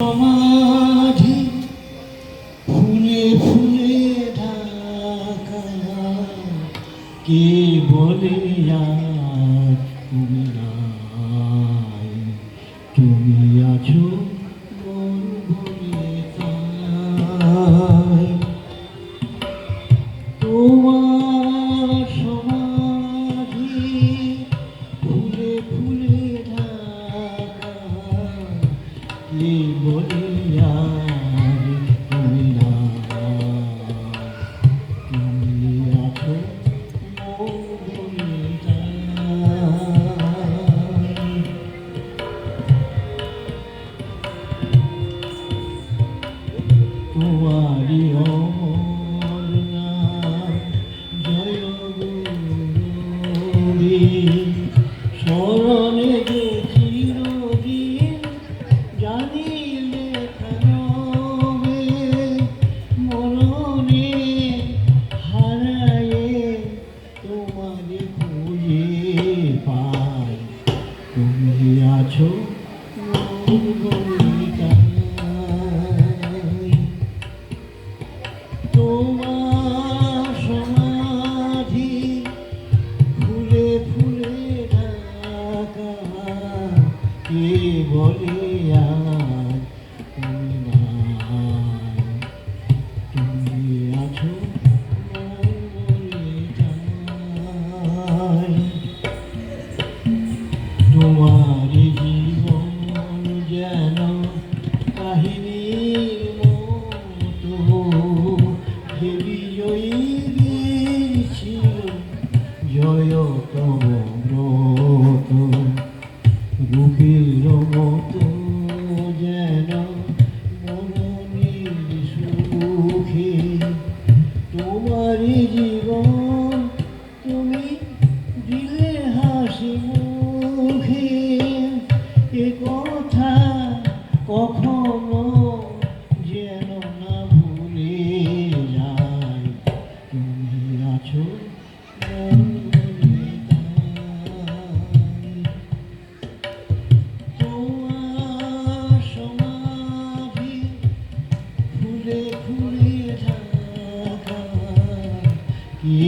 সমাধি ফুলে ফুলে ঢাকা, কে বলে আর তুমি নাই, তুমি আছো মন ভরে তাই। তোমার সমাধি ফুলে ফুলে ঢাকা, কে বলে আর তুমি নাই, তুমি আছো মন ভরে তাই। তোমারি অমর নাম জয় গুরুরি, স্মরণে যে চিরদিন জানিলে থানবে, মরণে হারায়ে তোমারে খুঁজে পাই, তুমি আছো মন ভরে তাই। তোমার সমাধি ফুলে ফুলে ঢাকা, কে বলে আর তুমি নাই, তুমি আছো মন ভরে তাই। তোমার জীবন যেন কাহিনীর মতো, যে বিজয়ী গিয়েছিল জয়তম ব্রত, রূপের মতো যেন মননের সুখে, তোমারই জীবন তুমি দিলে হাসি মুখে, এ কথা কখনো যেন না ভুলে যায়, তুমি আছো মন ভরে তাই। তোমার সমাধি ফুলে ফুলে ঢাকা, কে